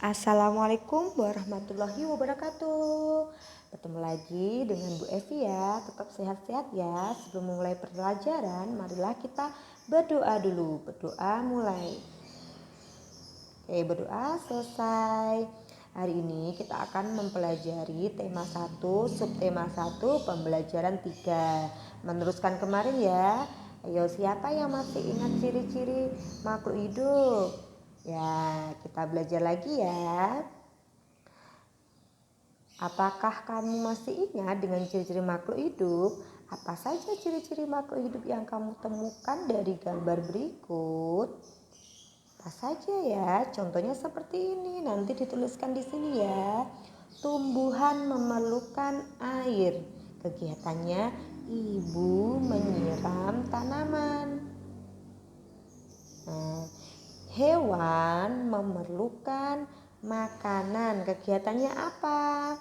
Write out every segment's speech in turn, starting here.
Assalamualaikum warahmatullahi wabarakatuh. Bertemu lagi dengan Bu Evi ya. Tetap sehat-sehat ya. Sebelum memulai pelajaran, marilah kita berdoa dulu. Berdoa mulai. Oke, berdoa selesai. Hari ini kita akan mempelajari tema 1, subtema 1, pembelajaran 3. Meneruskan kemarin ya. Ayo, siapa yang masih ingat ciri-ciri makhluk hidup? Ya, kita belajar lagi ya. Apakah kamu masih ingat dengan ciri-ciri makhluk hidup? Apa saja ciri-ciri makhluk hidup yang kamu temukan dari gambar berikut? Apa saja ya? Contohnya seperti ini. Nanti dituliskan di sini ya. Tumbuhan memerlukan air. Kegiatannya ibu menyiram tanaman. Nah, hewan memerlukan makanan. Kegiatannya apa?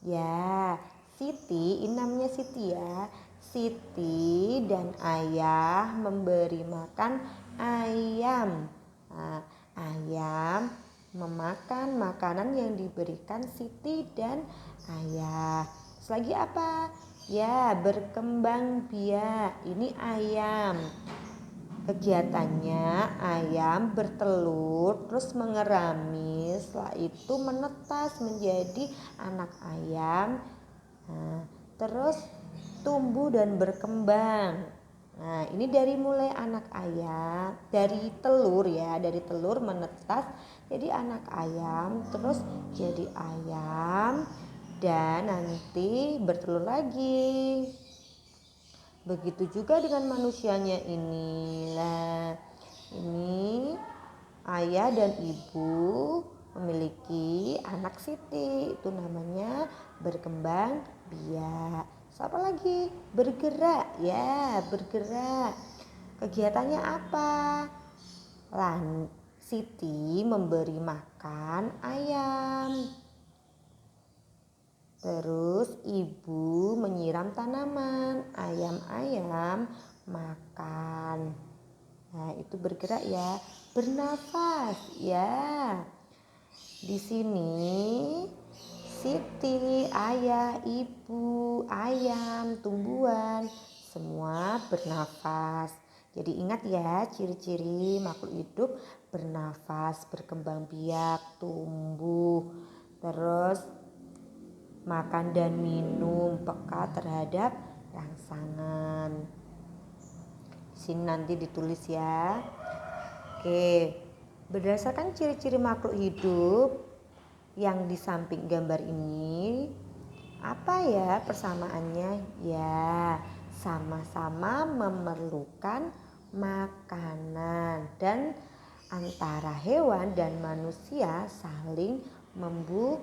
Ya, Siti, ini namanya Siti ya. Siti dan ayah memberi makan ayam. Nah, ayam memakan makanan yang diberikan Siti dan ayah. Terus lagi apa? Ya, berkembang biak. Ini ayam. Kegiatannya ayam bertelur terus mengerami, setelah itu menetas menjadi anak ayam. Nah, terus tumbuh dan berkembang. Nah, ini dari mulai anak ayam, dari telur ya, dari telur menetas jadi anak ayam, terus jadi ayam dan nanti bertelur lagi. Begitu juga dengan manusianya ini. Nah, ini ayah dan ibu memiliki anak Siti. Itu namanya berkembang biak. Siapa lagi? Bergerak. Ya, bergerak. Kegiatannya apa? Siti memberi makan ayam. Terus ibu menyiram tanaman, ayam-ayam makan. Nah, itu bergerak ya, bernafas ya. Di sini Siti, ayah, ibu, ayam, tumbuhan semua bernafas. Jadi ingat ya ciri-ciri makhluk hidup bernafas, berkembang biak, tumbuh, terus makan dan minum, peka terhadap rangsangan. Di sini nanti ditulis ya. Oke, berdasarkan ciri-ciri makhluk hidup yang di samping gambar ini, apa ya persamaannya? Ya, sama-sama memerlukan makanan dan antara hewan dan manusia saling membutuhkan.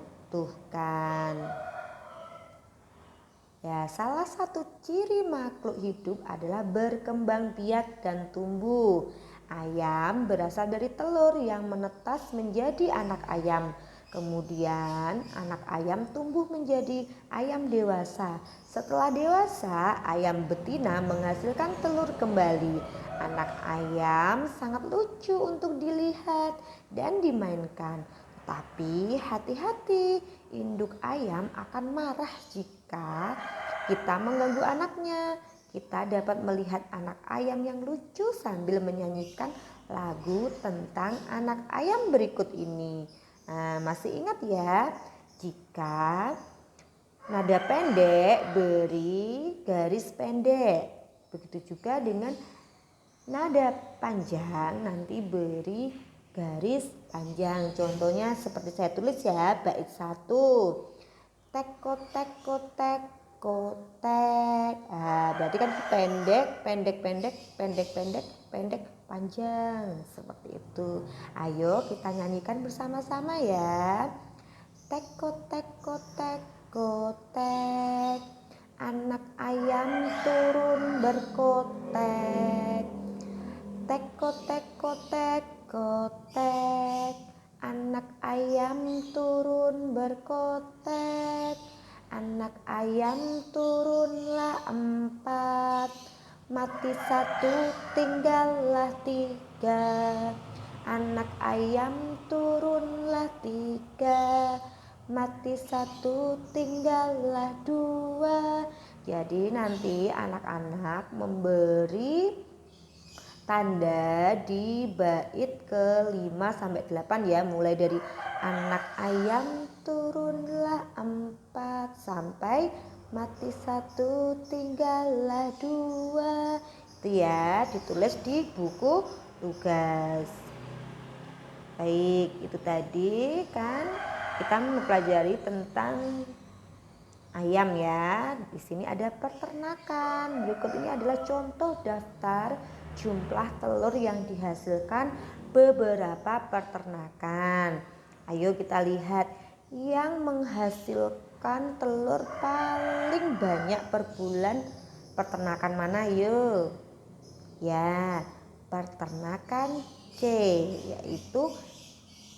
Ya, salah satu ciri makhluk hidup adalah berkembang biak dan tumbuh. Ayam berasal dari telur yang menetas menjadi anak ayam. Kemudian anak ayam tumbuh menjadi ayam dewasa. Setelah dewasa, ayam betina menghasilkan telur kembali. Anak ayam sangat lucu untuk dilihat dan dimainkan. Tapi hati-hati, induk ayam akan marah jika kita mengganggu anaknya. Kita dapat melihat anak ayam yang lucu sambil menyanyikan lagu tentang anak ayam berikut ini. Nah, masih ingat ya? Jika nada pendek beri garis pendek. Begitu juga dengan nada panjang nanti beri garis panjang. Contohnya seperti saya tulis ya, bait 1. Tek kotek kotek kotek. Berarti kan pendek, pendek, pendek, pendek, pendek, pendek, panjang. Seperti itu. Ayo kita nyanyikan bersama-sama ya. Tek kotek kotek kotek. Anak ayam turun berkotek. Tek kotek kotek kotek. Anak ayam turun berkotek. Anak ayam turunlah 4. Mati 1 tinggallah 3. Anak ayam turunlah 3, mati 1 tinggallah 2. Jadi nanti anak-anak memberi tanda di bait ke-5 sampai 8 ya, mulai dari anak ayam turunlah 4 sampai mati 1 tinggallah 2. Itu ya ditulis di buku tugas. Baik, itu tadi kan kita mempelajari tentang ayam ya. Di sini ada peternakan. Berikut ini adalah contoh daftar jumlah telur yang dihasilkan beberapa peternakan. Ayo kita lihat yang menghasilkan telur paling banyak per bulan peternakan mana yuk? Ya, peternakan C, yaitu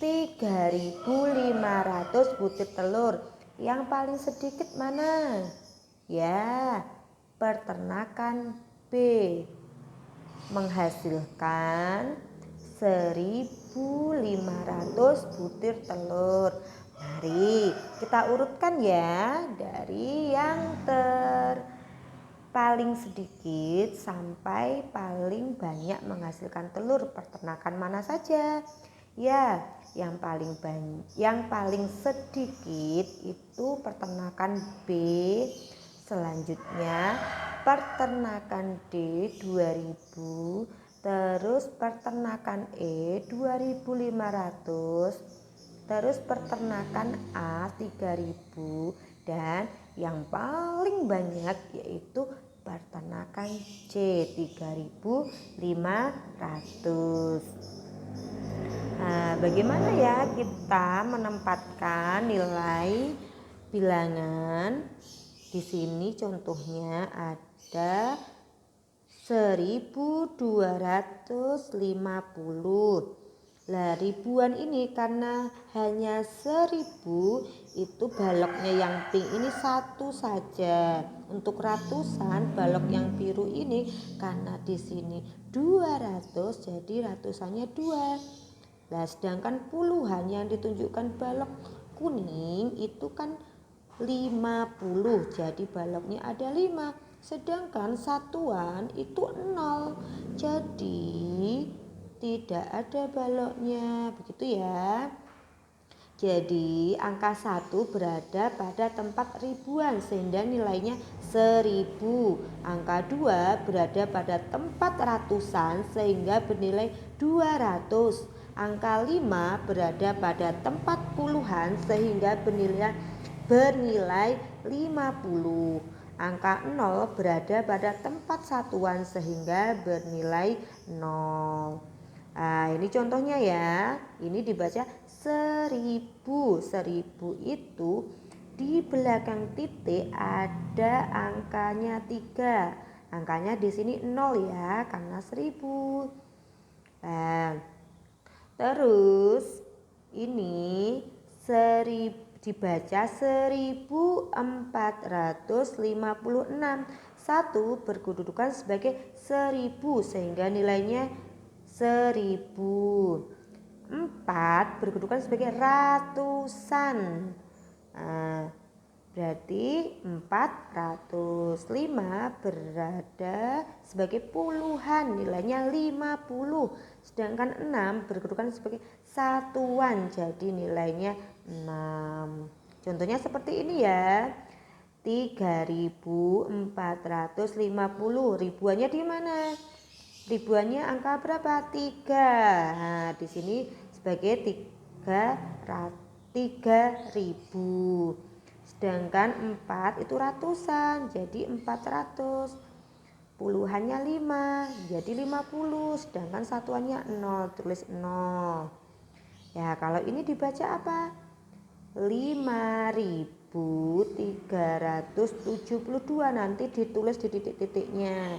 3.500 butir telur. Yang paling sedikit mana? Ya, peternakan B, menghasilkan 1.500 butir telur. Mari kita urutkan ya dari yang paling sedikit sampai paling banyak menghasilkan telur. Peternakan mana saja? Ya, yang paling sedikit itu peternakan B. Selanjutnya peternakan D 2.000, terus peternakan E 2.500, terus peternakan A 3.000, dan yang paling banyak yaitu peternakan C 3.500. Nah, bagaimana ya kita menempatkan nilai bilangan? Di sini contohnya ada 1.250. Lah ribuan ini karena hanya 1.000, itu baloknya yang pink ini 1 saja. Untuk ratusan balok yang biru ini karena di sini 200, jadi ratusannya 2. Nah, sedangkan puluhan yang ditunjukkan balok kuning itu kan 50, jadi baloknya ada 5. Sedangkan satuan itu 0, jadi tidak ada baloknya. Begitu ya. Jadi angka 1 berada pada tempat ribuan sehingga nilainya 1.000. Angka 2 berada pada tempat ratusan sehingga bernilai 200. Angka 5 berada pada tempat puluhan sehingga bernilai 50. Angka 0 berada pada tempat satuan sehingga bernilai 0. Nah, ini contohnya ya. Ini dibaca 1.000. 1.000 itu di belakang titik ada angkanya 3. Angkanya di sini 0 ya, karena 1.000. Nah, terus ini 1.000 dibaca 1.456. 1 berkedudukan sebagai 1.000 sehingga nilainya 1.000. 4 berkedudukan sebagai ratusan. Nah, berarti 400. 5 berada sebagai puluhan, nilainya 50. Sedangkan 6 berkedudukan sebagai satuan, jadi nilainya 6. Contohnya seperti ini ya. 3.450. Ribuannya di mana? Ribuannya angka berapa? 3. Nah, di sini sebagai 3.000. Sedangkan 4 itu ratusan, jadi 400. Puluhannya 5, jadi 50. Sedangkan satuannya 0, tulis 0. Ya, kalau ini dibaca apa? 5.372. Nanti ditulis di titik-titiknya.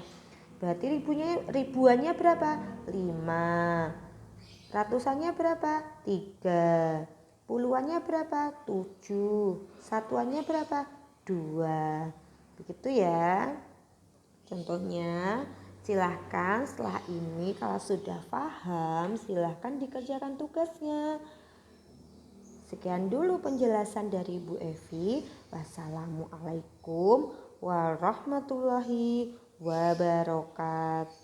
Berarti ribuannya berapa? 5. Ratusannya berapa? 3. Puluhannya berapa? 7. Satuannya berapa? 2. Begitu ya. Contohnya Silahkan setelah ini kalau sudah paham, silahkan dikerjakan tugasnya. Sekian dulu penjelasan dari Bu Evi. Wassalamualaikum warahmatullahi wabarakatuh.